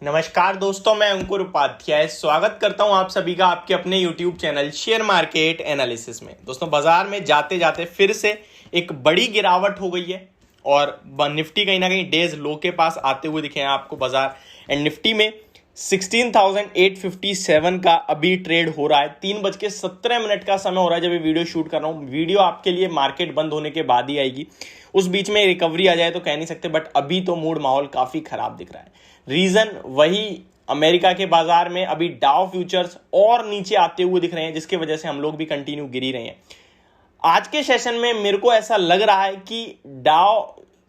नमस्कार दोस्तों, मैं अंकुर उपाध्याय स्वागत करता हूं आप सभी का आपके अपने YouTube channel share market analysis में। दोस्तों, बाजार में जाते जाते फिर से एक बड़ी गिरावट हो गई है और निफ्टी कहीं ना कहीं डेज लो के पास आते हुए दिखे हैं आपको बाजार। एंड निफ्टी में 16,857 का अभी ट्रेड हो रहा है। 3:17 का समय हो रहा है जब ये वीडियो शूट कर रहा हूँ। वीडियो आपके लिए मार्केट बंद होने के बाद ही आएगी, उस बीच में रिकवरी आ जाए तो कह नहीं सकते, बट अभी तो मूड माहौल काफी खराब दिख रहा है। रीजन वही, अमेरिका के बाजार में अभी डाउ फ्यूचर्स और नीचे आते हुए दिख रहे हैं, जिसकी वजह से हम लोग भी कंटिन्यू गिर ही रहे हैं। आज के सेशन में मेरे को ऐसा लग रहा है कि डाउ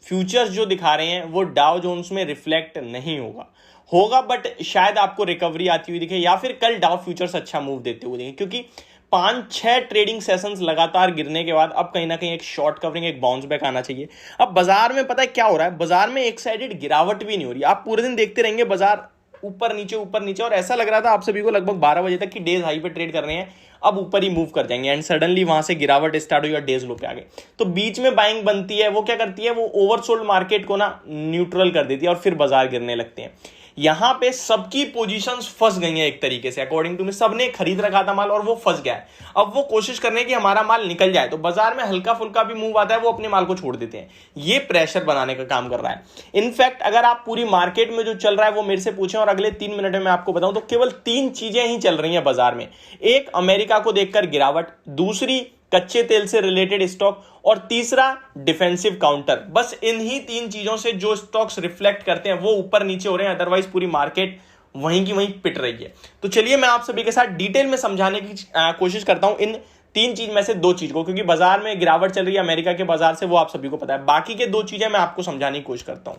फ्यूचर्स जो दिखा रहे हैं वो डाउ जोन्स में रिफ्लेक्ट नहीं होगा, बट शायद आपको रिकवरी आती हुई दिखे या फिर कल डाउ फ्यूचर्स अच्छा मूव देते हुए दिखे, क्योंकि 5-6 ट्रेडिंग सेशंस लगातार गिरने के बाद अब कहीं ना कहीं एक शॉर्ट कवरिंग, एक बाउंस बैक आना चाहिए। अब बाजार में पता है क्या हो रहा है, बाजार में एक साइडेड गिरावट भी नहीं हो रही। आप पूरे दिन देखते रहेंगे बाजार ऊपर नीचे, और ऐसा लग रहा था आप सभी को लगभग 12 बजे तक कि डेज हाई पे ट्रेड कर रहे हैं, अब ऊपर ही मूव कर जाएंगे। एंड सडनली वहां से गिरावट स्टार्ट हुई और डेज लो पे आ गए। तो बीच में बाइंग बनती है, वो क्या करती है, वो ओवरसोल्ड मार्केट को ना न्यूट्रल कर देती है और फिर बाजार गिरने लगते हैं। यहां पे सबकी पोजीशंस फंस गई हैं एक तरीके से, अकॉर्डिंग टू मी। सबने खरीद रखा था माल और वो फंस गया है। अब वो कोशिश कर रहे हैं कि हमारा माल निकल जाए, तो बाजार में हल्का फुल्का भी मूव आता है, वो अपने माल को छोड़ देते हैं। ये प्रेशर बनाने का काम कर रहा है। इनफैक्ट अगर आप पूरी मार्केट में जो चल रहा है वो मेरे से पूछें और अगले 3 मिनट में मैं आपको बताऊं तो केवल 3 चीजें ही चल रही हैं बाजार में। एक, अमेरिका को देखकर गिरावट, दूसरी कच्चे तेल से रिलेटेड स्टॉक, और तीसरा डिफेंसिव काउंटर। बस इन्हीं 3 चीजों से जो स्टॉक्स रिफ्लेक्ट करते हैं वो ऊपर नीचे हो रहे हैं, अदरवाइज पूरी मार्केट वहीं की वहीं पिट रही है। तो चलिए मैं आप सभी के साथ डिटेल में समझाने की कोशिश करता हूं इन 3 चीज में से 2 चीज को, क्योंकि बाजार में गिरावट चल रही है अमेरिका के बाजार से, वो आप सभी को पता है। बाकी के 2 चीजें मैं आपको समझाने की कोशिश करता हूं।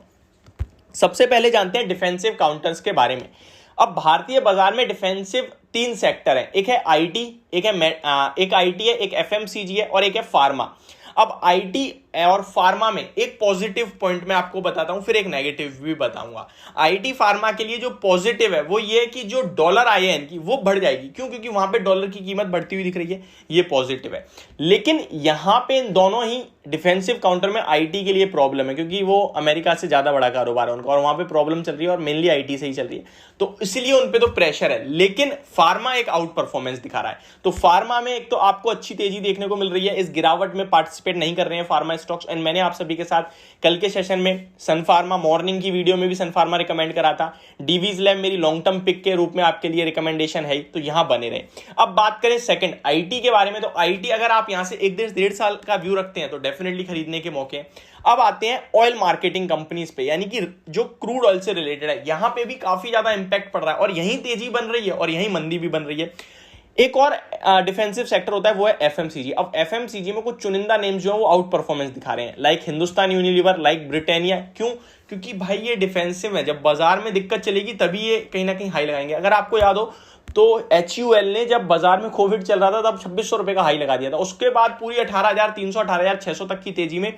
सबसे पहले जानते हैं डिफेंसिव काउंटर्स के बारे में। अब भारतीय बाजार में डिफेंसिव 3 सेक्टर है, एक है आईटी, एक आईटी है, एक एफएमसीजी है और एक है फार्मा। अब आईटी और फार्मा में एक पॉजिटिव पॉइंट मैं आपको बताता हूं, फिर एक नेगेटिव भी बताऊंगा। आईटी फार्मा के लिए जो पॉजिटिव है वो ये है कि जो डॉलर आई है इनकी वो बढ़ जाएगी। क्यों? क्योंकि वहां पे डॉलर की कीमत बढ़ती हुई दिख रही है, ये पॉजिटिव है। लेकिन यहां पे इन दोनों ही डिफेंसिव काउंटर में आईटी के लिए प्रॉब्लम है, क्योंकि वो अमेरिका से ज्यादा बड़ा कारोबार है उनका और वहां पे प्रॉब्लम चल रही है और मेनली आईटी से ही चल रही है, तो इसलिए उनपे तो प्रेशर है। लेकिन फार्मा एक आउट परफॉर्मेंस दिखा रहा है। तो फार्मा में एक तो आपको अच्छी तेजी देखने को मिल रही है, इस गिरावट में पार्टिसिपेट नहीं कर रहे हैं फार्मा स्टॉक्स। एंड मैंने आप सभी के साथ कल के सेशन में सन फार्मा, मॉर्निंग की वीडियो में भी सन फार्मा रिकमेंड करा था। डीवीज लैब मेरी लॉन्ग टर्म पिक के रूप में आपके लिए रिकमेंडेशन है, तो यहां बने रहे। अब बात करें सेकंड आईटी के बारे में, तो आईटी अगर आप यहां से 1-1.5 साल का व्यू रखते हैं तो डेफिनेटली खरीदने के मौके। अब आते हैं ऑयल मार्केटिंग कंपनीज पे, यानी कि जो क्रूड ऑयल से रिलेटेड है, यहां पे भी काफी ज्यादा इंपैक्ट पड़ रहा है और यहीं तेजी बन रही है और यहीं मंदी भी बन रही है। एक और डिफेंसिव सेक्टर होता है, वो है एफएमसीजी। अब एफएमसीजी में कुछ चुनिंदा नेम्स जो है वो आउट परफॉर्मेंस दिखा रहे हैं, like Hindustan Unilever, like Britannia. क्यों? क्योंकि भाई ये डिफेंसिव है, जब बाजार में दिक्कत चलेगी तभी ये कहीं ना कहीं हाई लगाएंगे। अगर आपको याद हो तो HUL ने जब बाजार में कोविड चल रहा था तब 2600 रुपए का हाई लगा दिया था। उसके बाद पूरी 18,300 18,600 तक की तेजी में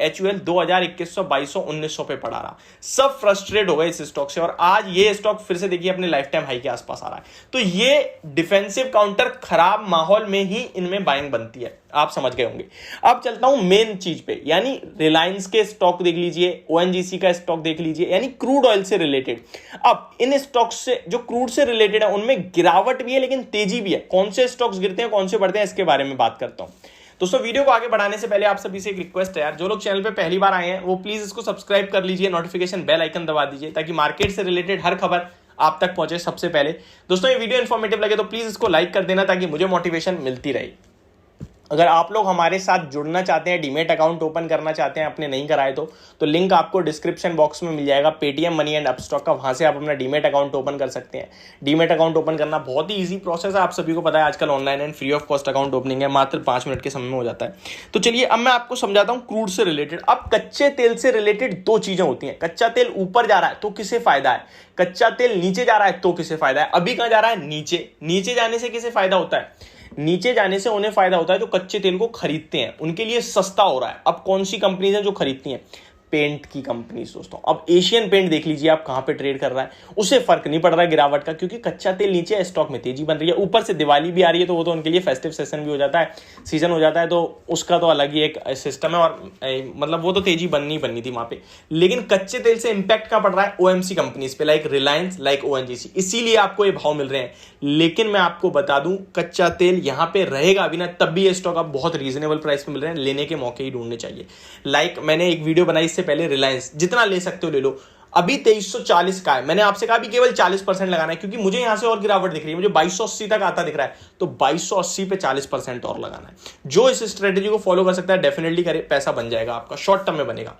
HUL 2,000 2100 2200 1900 पे पड़ा रहा। सब फ्रस्ट्रेट हो गए इस स्टॉक से और आज ये स्टॉक फिर से देखिए अपने लाइफ टाइम हाई के आसपास आ रहा है। तो ये डिफेंसिव काउंटर खराब माहौल में ही इनमें बाइंग बनती है, आप समझ गए होंगे। अब चलता हूं मेन चीज पे, यानी रिलायंस के स्टॉक देख लीजिए, ONGC का स्टॉक देख लीजिए, यानी क्रूड ऑयल से रिलेटेड। अब इन स्टॉक्स से जो क्रूड से रिलेटेड है उनमें गिरावट भी है लेकिन तेजी भी है। कौन से स्टॉक्स गिरते हैं, कौन से बढ़ते हैं, इसके बारे में बात करता हूं। दोस्तों, वीडियो को आगे बढ़ाने से पहले आप सभी से एक रिक्वेस्ट है यार, जो लोग चैनल पे पहली बार आए हैं वो प्लीज इसको सब्सक्राइब कर लीजिए, नोटिफिकेशन बेल आइकन दबा दीजिए ताकि मार्केट से रिलेटेड हर खबर आप तक पहुंचे सबसे पहले। दोस्तों, ये वीडियो इन्फॉर्मेटिव लगे तो प्लीज इसको लाइक कर देना ताकि मुझे मोटिवेशन मिलती रहे। अगर आप लोग हमारे साथ जुड़ना चाहते हैं, डीमेट अकाउंट ओपन करना चाहते हैं, आपने नहीं कराए तो लिंक आपको डिस्क्रिप्शन बॉक्स में मिल जाएगा, पेटीएम मनी एंड अपस्टॉक का। वहां से आप अपना डीमेट अकाउंट ओपन कर सकते हैं। डीमेट अकाउंट ओपन करना बहुत ही ईजी प्रोसेस है, आप सभी को पता है। आजकल online and free of cost account opening है, मात्र 5 मिनट के समय में हो जाता है। तो चलिए अब मैं आपको समझाता हूं क्रूड से रिलेटेड। अब कच्चे तेल से रिलेटेड 2 चीजें होती हैं। कच्चा तेल ऊपर जा रहा है तो किसे फायदा है, कच्चा तेल नीचे जा रहा है तो किसे फायदा है। अभी कहां जा रहा है? नीचे। नीचे जाने से किसे फायदा होता है? नीचे जाने से उन्हें फायदा होता है जो कच्चे तेल को खरीदते हैं, उनके लिए सस्ता हो रहा है। अब कौन सी कंपनीज हैं जो खरीदती हैं? पेंट की कंपनी दोस्तों। अब एशियन पेंट देख लीजिए आप कहां पे ट्रेड कर रहा है, उसे फर्क नहीं पड़ रहा है गिरावट का, क्योंकि कच्चा तेल नीचे है, स्टॉक में तेजी बन रही है, ऊपर से दिवाली भी आ रही है, तो वो तो उनके लिए फेस्टिव सेशन भी हो जाता है, सीजन हो जाता है, तो उसका तो अलग ही एक सिस्टम है, और मतलब वो तो तेजी बननी थी वहां पे। लेकिन कच्चे तेल से इंपैक्ट क्या पड़ रहा है, ओएमसी कंपनीज पे, लाइक रिलायंस, लाइक ओएनजीसी, इसीलिए आपको ये भाव मिल रहे हैं। लेकिन मैं आपको बता दूं, कच्चा तेल यहां पे रहेगा अभी ना, तब भी ये स्टॉक आप बहुत रीजनेबल प्राइस पे मिल रहे हैं, लेने के मौके ही ढूंढने चाहिए। लाइक मैंने एक वीडियो बनाई इससे पहले, रिलायंस जितना ले सकते हो ले लो, अभी 2340 का है, मैंने आपसे कहा भी केवल 40% लगाना है, क्योंकि मुझे यहां से और गिरावट दिख रही है, मुझे 2280 तक आता दिख रहा है, तो 2280 पे 40% और लगाना है। जो इस स्ट्रेटेजी को फॉलो कर सकता है डेफिनेटली करे, पैसा बन जाएगा आपका, शॉर्ट टर्म में बनेगा।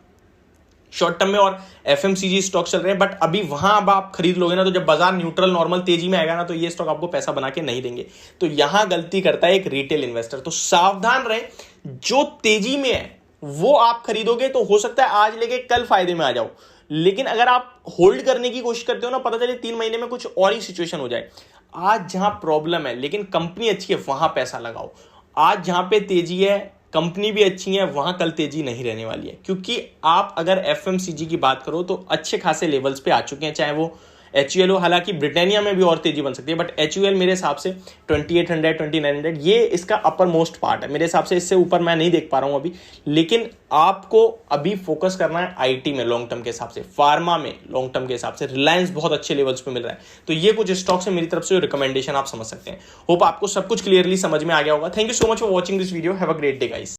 शॉर्ट टर्म में और एफएमसीजी स्टॉक चल रहे हैं, बट अभी वहां अब आप खरीद लोगे ना, तो जब बाजार न्यूट्रल नॉर्मल तेजी में आएगा ना, तो ये स्टॉक आपको पैसा बना के नहीं देंगे। तो यहां गलती करता है एक रिटेल इन्वेस्टर, तो सावधान रहे। जो तेजी में है वो आप खरीदोगे तो हो सकता है आज लेके कल फायदे में आ जाओ, लेकिन अगर आप होल्ड करने की कोशिश करते हो ना, पता चले 3 महीने में कुछ और ही सिचुएशन हो जाए। आज जहां प्रॉब्लम है लेकिन कंपनी अच्छी है, वहां पैसा लगाओ। आज जहां पे तेजी है, कंपनी भी अच्छी है, वहां कल तेजी नहीं रहने वाली है, क्योंकि आप अगर एफएमसीजी की बात करो तो अच्छे खासे लेवल्स पे आ चुके हैं, चाहे वो एचयूएल हो, हालांकि ब्रिटानिया में भी और तेजी बन सकती है, बट एचयूएल मेरे हिसाब से 2800 2900 ये इसका अपर मोस्ट पार्ट है मेरे हिसाब से, इससे ऊपर मैं नहीं देख पा रहा हूं अभी। लेकिन आपको अभी फोकस करना है आईटी में लॉन्ग टर्म के हिसाब से, फार्मा में लॉन्ग टर्म के हिसाब से, रिलायंस बहुत अच्छे लेवल्स पे मिल रहा है। तो ये कुछ स्टॉक्स है मेरी तरफ से रिकमेंडेशन, आप समझ सकते हैं। होप आपको सब कुछ क्लियरली समझ में आ गया होगा। Thank you so much for watching this video, have a great day guys.